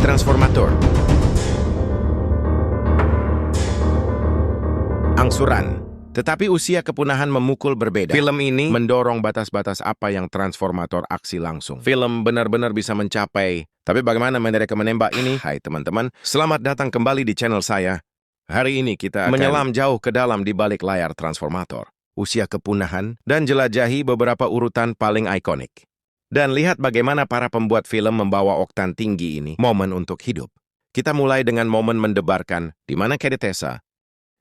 Transformator. Angsuran. Tetapi usia kepunahan memukul berbeda. Film ini mendorong batas-batas apa yang transformator aksi langsung. Film benar-benar bisa mencapai. Tapi bagaimana mereka menembak ini? Hai teman-teman, selamat datang kembali di channel saya. Hari ini kita akan menyelam jauh ke dalam di balik layar transformator. Usia kepunahan dan jelajahi beberapa urutan paling ikonik. Dan lihat bagaimana para pembuat film membawa oktan tinggi ini. Momen untuk hidup. Kita mulai dengan momen mendebarkan di mana Kade Tessa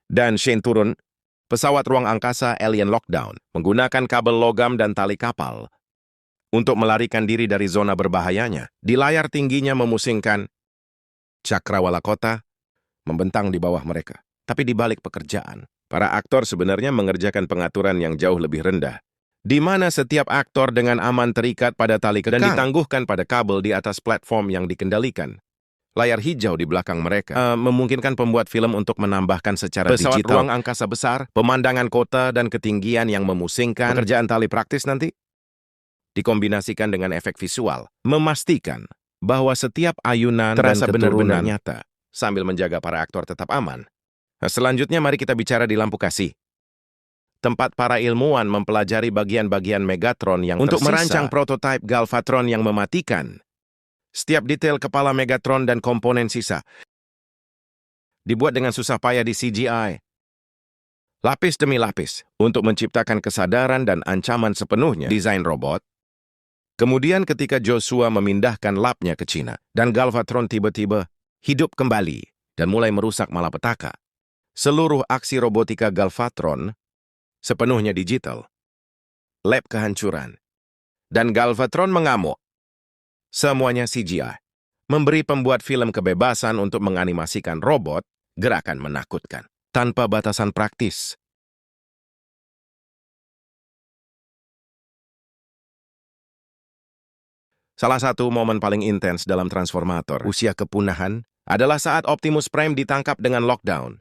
dan Shane turun pesawat ruang angkasa Alien Lockdown menggunakan kabel logam dan tali kapal untuk melarikan diri dari zona berbahayanya. Di layar tingginya memusingkan cakrawala kota membentang di bawah mereka. Tapi di balik pekerjaan, para aktor sebenarnya mengerjakan pengaturan yang jauh lebih rendah, di mana setiap aktor dengan aman terikat pada tali kekang dan ditangguhkan pada kabel di atas platform yang dikendalikan. Layar hijau di belakang mereka memungkinkan pembuat film untuk menambahkan secara pesawat digital ruang angkasa besar, pemandangan kota, dan ketinggian yang memusingkan. Pekerjaan tali praktis nanti dikombinasikan dengan efek visual, memastikan bahwa setiap ayunan terasa benar-benar nyata, sambil menjaga para aktor tetap aman. Nah, selanjutnya mari kita bicara di lampu kasih. Tempat para ilmuwan mempelajari bagian-bagian Megatron yang untuk merancang prototipe Galvatron yang mematikan. Setiap detail kepala Megatron dan komponen sisa dibuat dengan susah payah di CGI. Lapis demi lapis untuk menciptakan kesadaran dan ancaman sepenuhnya desain robot. Kemudian ketika Joshua memindahkan labnya ke Cina dan Galvatron tiba-tiba hidup kembali dan mulai merusak malapetaka. Seluruh aksi robotika Galvatron sepenuhnya digital. Lab kehancuran. Dan Galvatron mengamuk. Semuanya CGI. Memberi pembuat film kebebasan untuk menganimasikan robot gerakan menakutkan, tanpa batasan praktis. Salah satu momen paling intens dalam Transformator, usia kepunahan, adalah saat Optimus Prime ditangkap dengan lockdown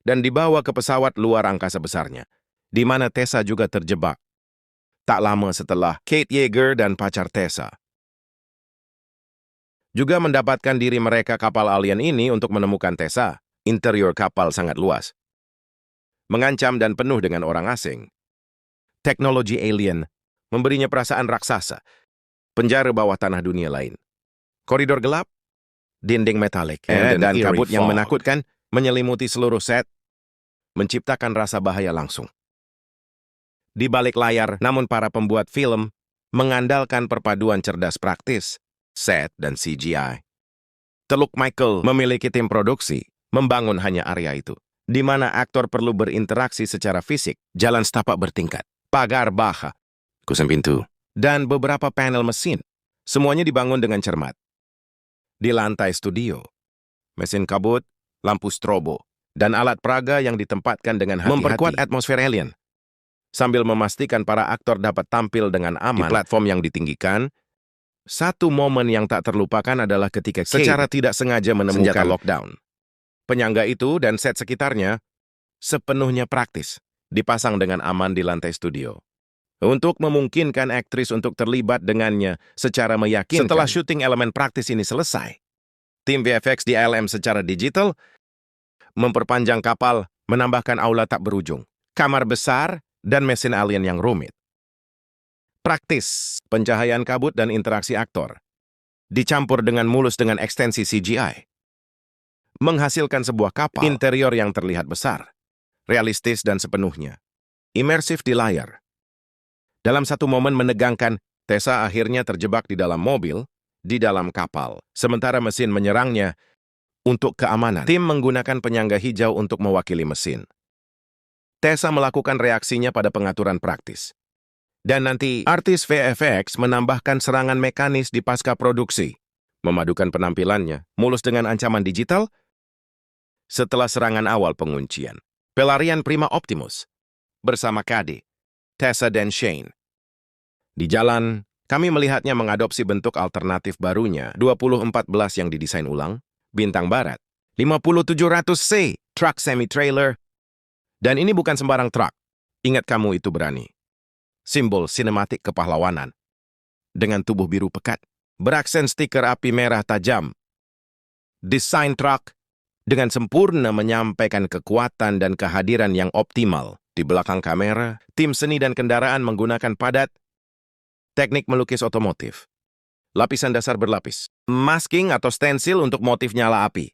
dan dibawa ke pesawat luar angkasa besarnya, di mana Tessa juga terjebak. Tak lama setelah, Kate Yeager dan pacar Tessa juga mendapatkan diri mereka kapal alien ini untuk menemukan Tessa. Interior kapal sangat luas, mengancam dan penuh dengan orang asing. Teknologi alien memberinya perasaan raksasa, penjara bawah tanah dunia lain. Koridor gelap, dinding metalik, dan kabut yang menakutkan menyelimuti seluruh set, menciptakan rasa bahaya langsung. Di balik layar, namun para pembuat film mengandalkan perpaduan cerdas praktis, set, dan CGI. Teluk Michael memiliki tim produksi, membangun hanya area itu, di mana aktor perlu berinteraksi secara fisik, jalan setapak bertingkat, pagar baha, kusen pintu, dan beberapa panel mesin. Semuanya dibangun dengan cermat. Di lantai studio, mesin kabut, lampu strobo, dan alat peraga yang ditempatkan dengan hati-hati memperkuat atmosfer alien, sambil memastikan para aktor dapat tampil dengan aman di platform yang ditinggikan. Satu momen yang tak terlupakan adalah ketika Kate secara tidak sengaja menemukan senjata lockdown. Penyangga itu dan set sekitarnya sepenuhnya praktis, dipasang dengan aman di lantai studio, untuk memungkinkan aktris untuk terlibat dengannya secara meyakinkan. Setelah syuting elemen praktis ini selesai, tim VFX di ALM secara digital memperpanjang kapal, menambahkan aula tak berujung, kamar besar, dan mesin alien yang rumit. Praktis, pencahayaan kabut dan interaksi aktor dicampur dengan mulus dengan ekstensi CGI, menghasilkan sebuah kapal interior yang terlihat besar, realistis dan sepenuhnya imersif di layar. Dalam satu momen menegangkan, Tessa akhirnya terjebak di dalam mobil, di dalam kapal, sementara mesin menyerangnya. Untuk keamanan, tim menggunakan penyangga hijau untuk mewakili mesin. Tessa melakukan reaksinya pada pengaturan praktis. Dan nanti, artis VFX menambahkan serangan mekanis di pasca produksi, memadukan penampilannya, mulus dengan ancaman digital. Setelah serangan awal penguncian, pelarian prima Optimus, bersama Kade, Tessa dan Shane. Di jalan, kami melihatnya mengadopsi bentuk alternatif barunya, 2014 yang didesain ulang, bintang barat, 5700C, truk semi-trailer. Dan ini bukan sembarang truk. Ingat kamu itu berani. Simbol sinematik kepahlawanan. Dengan tubuh biru pekat, beraksen stiker api merah tajam. Desain truk dengan sempurna menyampaikan kekuatan dan kehadiran yang optimal. Di belakang kamera, tim seni dan kendaraan menggunakan padat teknik melukis otomotif. Lapisan dasar berlapis, masking atau stensil untuk motif nyala api,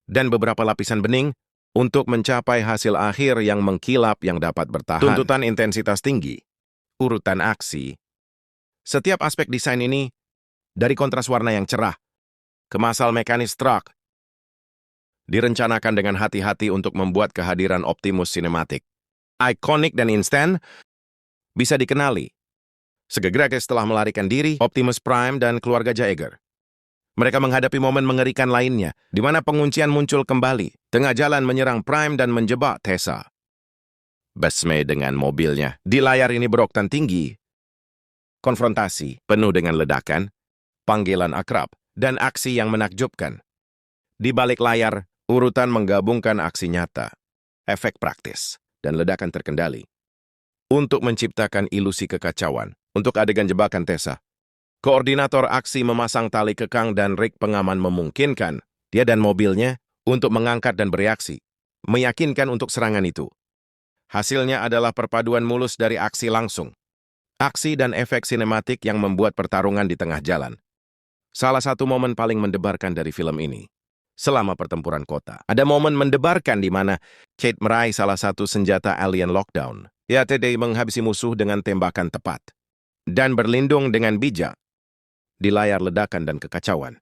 dan beberapa lapisan bening untuk mencapai hasil akhir yang mengkilap yang dapat bertahan. Tuntutan intensitas tinggi, urutan aksi. Setiap aspek desain ini, dari kontras warna yang cerah ke masal mekanis truk, direncanakan dengan hati-hati untuk membuat kehadiran Optimus sinematik, ikonik dan instan, bisa dikenali. Segera setelah melarikan diri, Optimus Prime dan keluarga Jaeger. Mereka menghadapi momen mengerikan lainnya, di mana penguncian muncul kembali, tengah jalan menyerang Prime dan menjebak Tessa. Besme dengan mobilnya. Di layar ini beroktan tinggi. Konfrontasi, penuh dengan ledakan, panggilan akrab, dan aksi yang menakjubkan. Di balik layar, urutan menggabungkan aksi nyata, efek praktis, dan ledakan terkendali. Untuk menciptakan ilusi kekacauan, untuk adegan jebakan Tessa, koordinator aksi memasang tali kekang dan rig pengaman memungkinkan dia dan mobilnya untuk mengangkat dan bereaksi, meyakinkan untuk serangan itu. Hasilnya adalah perpaduan mulus dari aksi langsung, aksi dan efek sinematik yang membuat pertarungan di tengah jalan. Salah satu momen paling mendebarkan dari film ini, selama pertempuran kota. Ada momen mendebarkan di mana Kate meraih salah satu senjata alien lockdown. YTD menghabisi musuh dengan tembakan tepat dan berlindung dengan bijak di layar ledakan dan kekacauan.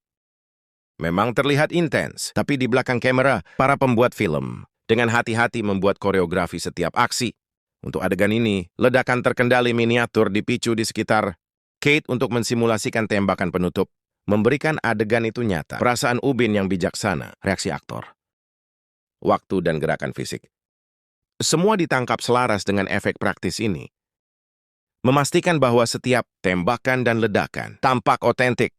Memang terlihat intens, tapi di belakang kamera, para pembuat film dengan hati-hati membuat koreografi setiap aksi. Untuk adegan ini, ledakan terkendali miniatur dipicu di sekitar Kate untuk mensimulasikan tembakan penutup, memberikan adegan itu nyata. Perasaan ubin yang bijaksana, reaksi aktor, waktu dan gerakan fisik. Semua ditangkap selaras dengan efek praktis ini. Memastikan bahwa setiap tembakan dan ledakan tampak otentik.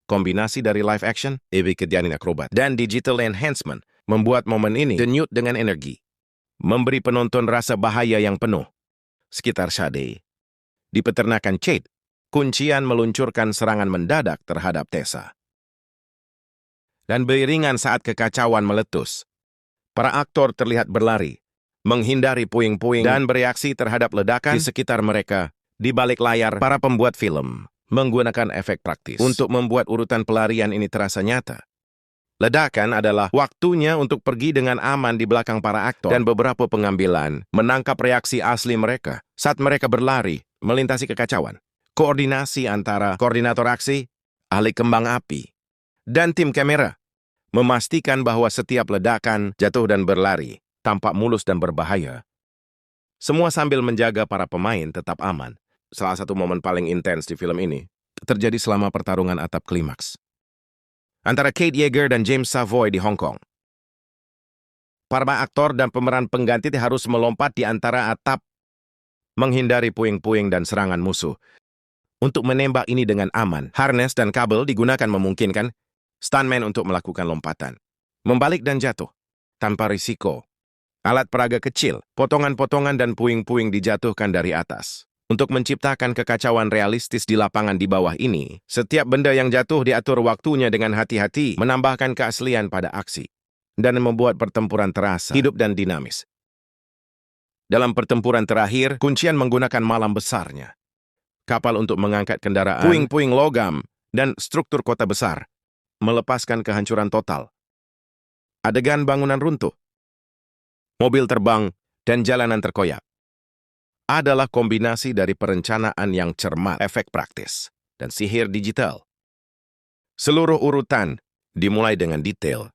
Kombinasi dari live action, kejadian akrobat, dan digital enhancement membuat momen ini denyut dengan energi. Memberi penonton rasa bahaya yang penuh. Sekitar Shade. Di peternakan Kate, kuncian meluncurkan serangan mendadak terhadap Tessa. Dan beriringan saat kekacauan meletus, para aktor terlihat berlari, menghindari puing-puing dan bereaksi terhadap ledakan di sekitar mereka. Di balik layar, para pembuat film menggunakan efek praktis untuk membuat urutan pelarian ini terasa nyata. Ledakan adalah waktunya untuk pergi dengan aman di belakang para aktor, dan beberapa pengambilan menangkap reaksi asli mereka saat mereka berlari melintasi kekacauan. Koordinasi antara koordinator aksi, ahli kembang api, dan tim kamera memastikan bahwa setiap ledakan, jatuh dan berlari tampak mulus dan berbahaya. Semua sambil menjaga para pemain tetap aman. Salah satu momen paling intens di film ini terjadi selama pertarungan atap klimaks antara Kate Yeager dan James Savoy di Hong Kong. Para aktor dan pemeran pengganti harus melompat di antara atap, menghindari puing-puing dan serangan musuh. Untuk menembak ini dengan aman, harness dan kabel digunakan memungkinkan stuntman untuk melakukan lompatan, membalik dan jatuh tanpa risiko. Alat peraga kecil, potongan-potongan dan puing-puing dijatuhkan dari atas. Untuk menciptakan kekacauan realistis di lapangan di bawah ini, setiap benda yang jatuh diatur waktunya dengan hati-hati, menambahkan keaslian pada aksi, dan membuat pertempuran terasa hidup dan dinamis. Dalam pertempuran terakhir, kuncian menggunakan malam besarnya. Kapal untuk mengangkat kendaraan, puing-puing logam, dan struktur kota besar, melepaskan kehancuran total. Adegan bangunan runtuh, mobil terbang, dan jalanan terkoyak adalah kombinasi dari perencanaan yang cermat, efek praktis, dan sihir digital. Seluruh urutan dimulai dengan detail,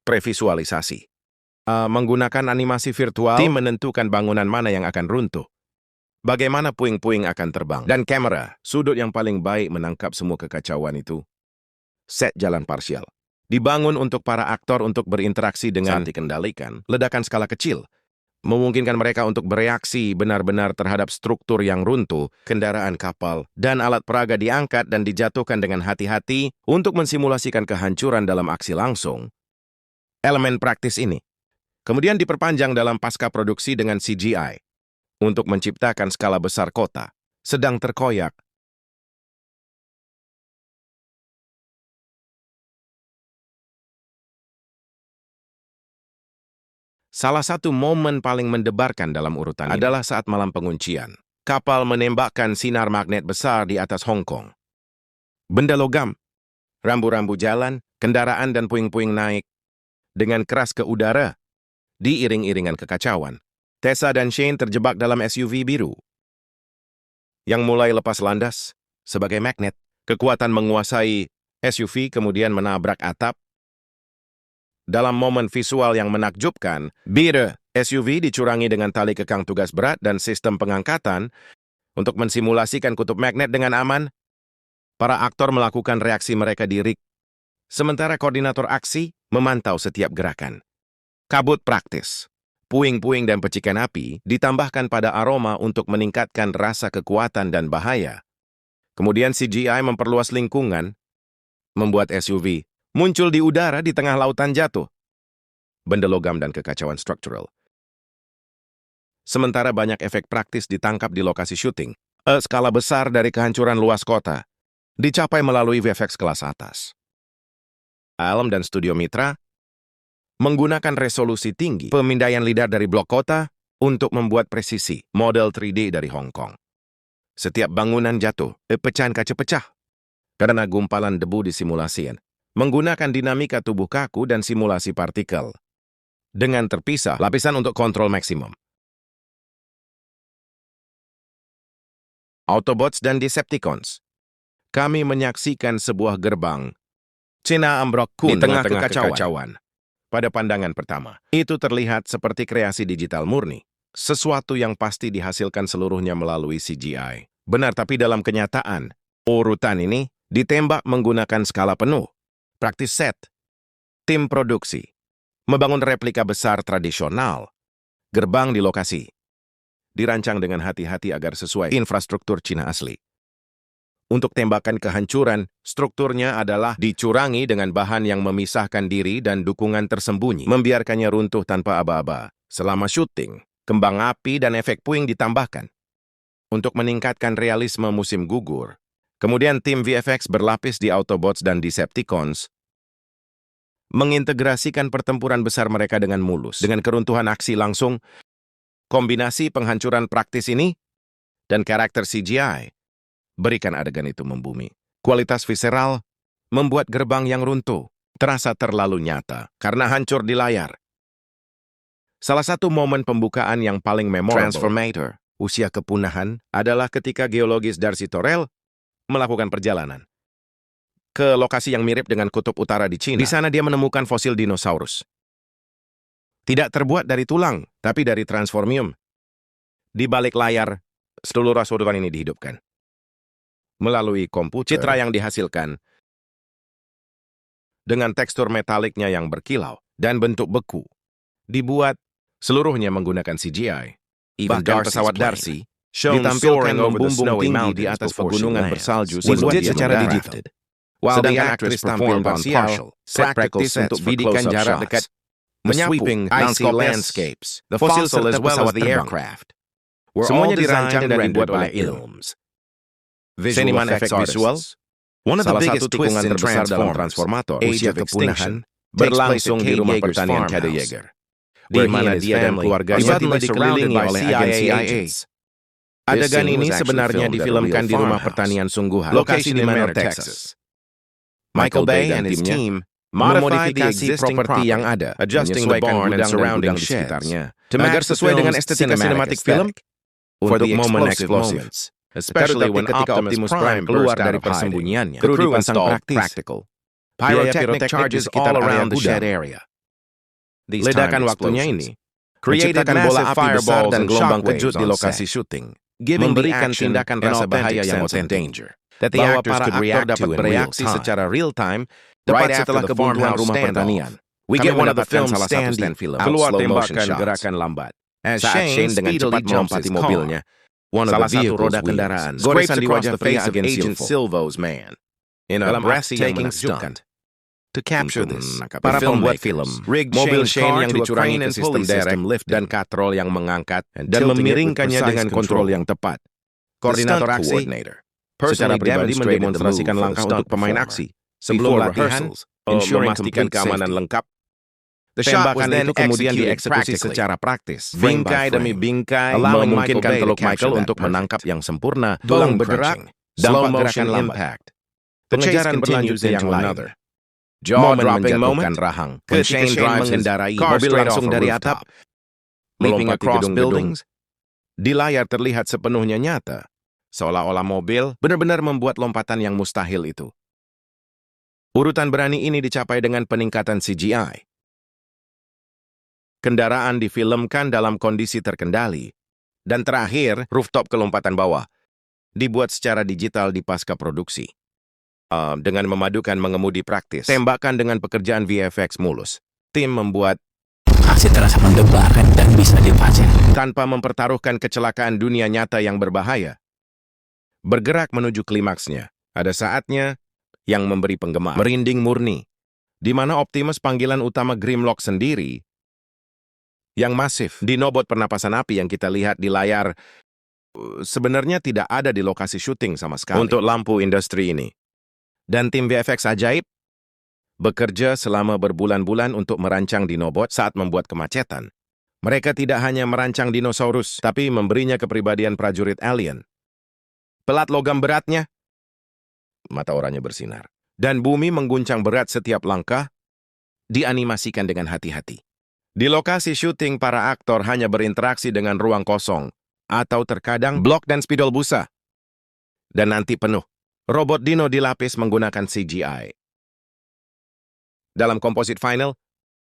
previsualisasi. Menggunakan animasi virtual, tim menentukan bangunan mana yang akan runtuh, bagaimana puing-puing akan terbang, dan kamera, sudut yang paling baik menangkap semua kekacauan itu. Set jalan parsial dibangun untuk para aktor untuk berinteraksi dengan saat dikendalikan. Ledakan skala kecil memungkinkan mereka untuk bereaksi benar-benar terhadap struktur yang runtuh, kendaraan kapal, dan alat peraga diangkat dan dijatuhkan dengan hati-hati untuk mensimulasikan kehancuran dalam aksi langsung. Elemen praktis ini kemudian diperpanjang dalam pasca produksi dengan CGI untuk menciptakan skala besar kota sedang terkoyak Salah satu momen paling mendebarkan dalam urutan ini adalah saat malam penguncian. Kapal menembakkan sinar magnet besar di atas Hong Kong. Benda logam, rambu-rambu jalan, kendaraan dan puing-puing naik dengan keras ke udara, diiring-iringan kekacauan. Tessa dan Shane terjebak dalam SUV biru yang mulai lepas landas sebagai magnet. Kekuatan menguasai SUV kemudian menabrak atap. Dalam momen visual yang menakjubkan, biru SUV dicurangi dengan tali kekang tugas berat dan sistem pengangkatan untuk mensimulasikan kutub magnet dengan aman. Para aktor melakukan reaksi mereka di rig, sementara koordinator aksi memantau setiap gerakan. Kabut praktis, puing-puing dan percikan api ditambahkan pada aroma untuk meningkatkan rasa kekuatan dan bahaya. Kemudian CGI memperluas lingkungan, membuat SUV muncul di udara di tengah lautan jatuh. Benda logam dan kekacauan struktural. Sementara banyak efek praktis ditangkap di lokasi syuting, skala besar dari kehancuran luas kota dicapai melalui VFX kelas atas. Alam dan Studio Mitra menggunakan resolusi tinggi pemindaian lidar dari blok kota untuk membuat presisi model 3D dari Hong Kong. Setiap bangunan jatuh, pecahan kaca pecah karena gumpalan debu disimulasikan, menggunakan dinamika tubuh kaku dan simulasi partikel. Dengan terpisah lapisan untuk kontrol maksimum. Autobots dan Decepticons. Kami menyaksikan sebuah gerbang Cina ambrok di tengah kekacauan. Pada pandangan pertama, itu terlihat seperti kreasi digital murni. Sesuatu yang pasti dihasilkan seluruhnya melalui CGI. Benar, tapi dalam kenyataan, urutan ini ditembak menggunakan skala penuh. Praktis set, tim produksi, membangun replika besar tradisional, gerbang di lokasi, dirancang dengan hati-hati agar sesuai infrastruktur Cina asli. Untuk tembakan kehancuran, strukturnya adalah dicurangi dengan bahan yang memisahkan diri dan dukungan tersembunyi, membiarkannya runtuh tanpa aba-aba. Selama syuting, kembang api dan efek puing ditambahkan untuk meningkatkan realisme musim gugur. Kemudian tim VFX berlapis di Autobots dan Decepticons mengintegrasikan pertempuran besar mereka dengan mulus. Dengan keruntuhan aksi langsung, kombinasi penghancuran praktis ini dan karakter CGI berikan adegan itu membumi. Kualitas visceral membuat gerbang yang runtuh terasa terlalu nyata karena hancur di layar. Salah satu momen pembukaan yang paling memorable Transformator, usia kepunahan, adalah ketika geologis Darcy Torrell melakukan perjalanan ke lokasi yang mirip dengan kutub utara di China. Di sana dia menemukan fosil dinosaurus. Tidak terbuat dari tulang, tapi dari transformium. Di balik layar, seluruh rasuduran ini dihidupkan. Melalui komputer, citra yang dihasilkan dengan tekstur metaliknya yang berkilau dan bentuk beku dibuat seluruhnya menggunakan CGI. Bahkan pesawat Darcy ditampilkan membumbung tinggi di atas pegunungan bersalju dibuat secara digital. Sedangkan aktris tampil parsial, set praktis untuk bidikan jarak dekat, menyapu icy landscapes, the fossil as well as the aircraft. Semuanya dirancang dan dibuat oleh Ilms. Seniman efek visual, salah satu tikungan terbesar dalam Transformator, usia kepunahan, berlangsung di rumah pertanian Kade Yeager, di mana dia dan keluarganya tiba dikelilingi oleh agen CIA. Adegan ini sebenarnya difilmkan di rumah pertanian sungguhan, lokasi di Manor, Texas. Michael Bay and his team memodifikasi properti yang ada, menyesuaikan gudang dan gudang di sekitarnya, agar sesuai dengan estetika sinematik film untuk momen explosives. Especially when ketika Optimus Prime keluar dari persembunyiannya, kru dipasang practical. Pyrotechnic charges all around the shed area. Ledakan waktunya ini menciptakan bola api besar dan gelombang kejut di lokasi syuting, memberikan tindakan rasa bahaya yang otentik. Bahwa para aktor dapat bereaksi secara real-time tepat setelah kebuntuan rumah pertanian. We get one of the film's stand keluar tembakan gerakan lambat. Saat Shane dengan cepat melompati mobilnya, salah satu roda kendaraan goresan di wajah pria Agent Silvo's man. Dalam breathtaking stunt. To capture this, para pembuat film rigged mobil Shane yang dicurangi ke sistem derek dan katrol yang mengangkat dan memiringkannya dengan kontrol yang tepat. Koordinator aksi secara pribadi mendemonstrasikan langkah untuk pemain aksi sebelum latihan, memastikan keamanan lengkap. Tembakan itu kemudian dieksekusi secara praktis. Bingkai demi bingkai memungkinkan Teluk Michael untuk menangkap yang sempurna, tulang bergerak, dampak gerakan impact. Pengejaran berlanjut ke yang lain. Momen menjatuhkan rahang. Ketika Shane mengendarai mobil langsung dari atap, leaping across buildings, di layar terlihat sepenuhnya nyata. Seolah-olah mobil benar-benar membuat lompatan yang mustahil itu. Urutan berani ini dicapai dengan peningkatan CGI. Kendaraan difilmkan dalam kondisi terkendali. Dan terakhir, rooftop kelompatan bawah dibuat secara digital di pasca produksi. Dengan memadukan mengemudi praktis, tembakan dengan pekerjaan VFX mulus. Tim membuat aksi terasa mendebarkan dan bisa dipacet tanpa mempertaruhkan kecelakaan dunia nyata yang berbahaya. Bergerak menuju klimaksnya. Ada saatnya yang memberi penggemar merinding murni, di mana Optimus panggilan utama Grimlock sendiri yang masif di Dinobot pernapasan api yang kita lihat di layar sebenarnya tidak ada di lokasi syuting sama sekali untuk lampu industri ini. Dan tim VFX ajaib bekerja selama berbulan-bulan untuk merancang Dinobot saat membuat kemacetan. Mereka tidak hanya merancang dinosaurus, tapi memberinya kepribadian prajurit alien. Pelat logam beratnya, mata orangnya bersinar. Dan bumi mengguncang berat setiap langkah, dianimasikan dengan hati-hati. Di lokasi syuting, para aktor hanya berinteraksi dengan ruang kosong, atau terkadang blok dan spidol busa. Dan nanti penuh. Robot Dino dilapis menggunakan CGI. Dalam komposit final,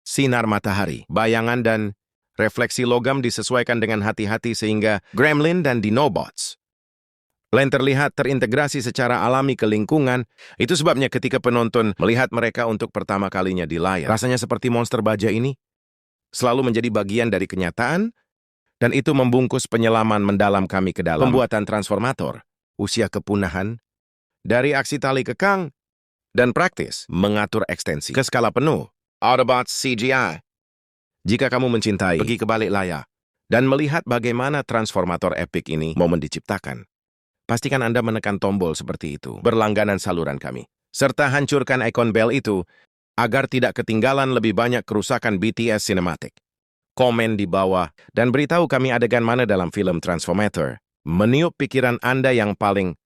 sinar matahari, bayangan dan refleksi logam disesuaikan dengan hati-hati sehingga Gremlin dan Dinobots lain terlihat terintegrasi secara alami ke lingkungan. Itu sebabnya ketika penonton melihat mereka untuk pertama kalinya di layar, rasanya seperti monster baja ini selalu menjadi bagian dari kenyataan, dan itu membungkus penyelaman mendalam kami ke dalam pembuatan transformator, usia kepunahan, dari aksi tali kekang, dan praktis mengatur ekstensi ke skala penuh. Autobots CGI. Jika kamu mencintai, pergi ke balik layar, dan melihat bagaimana transformator epik ini momen diciptakan. Pastikan Anda menekan tombol seperti itu, berlangganan saluran kami, serta hancurkan ikon bell itu, agar tidak ketinggalan lebih banyak kerusakan BTS Cinematic. Komen di bawah dan beritahu kami adegan mana dalam film Transformator meniup pikiran Anda yang paling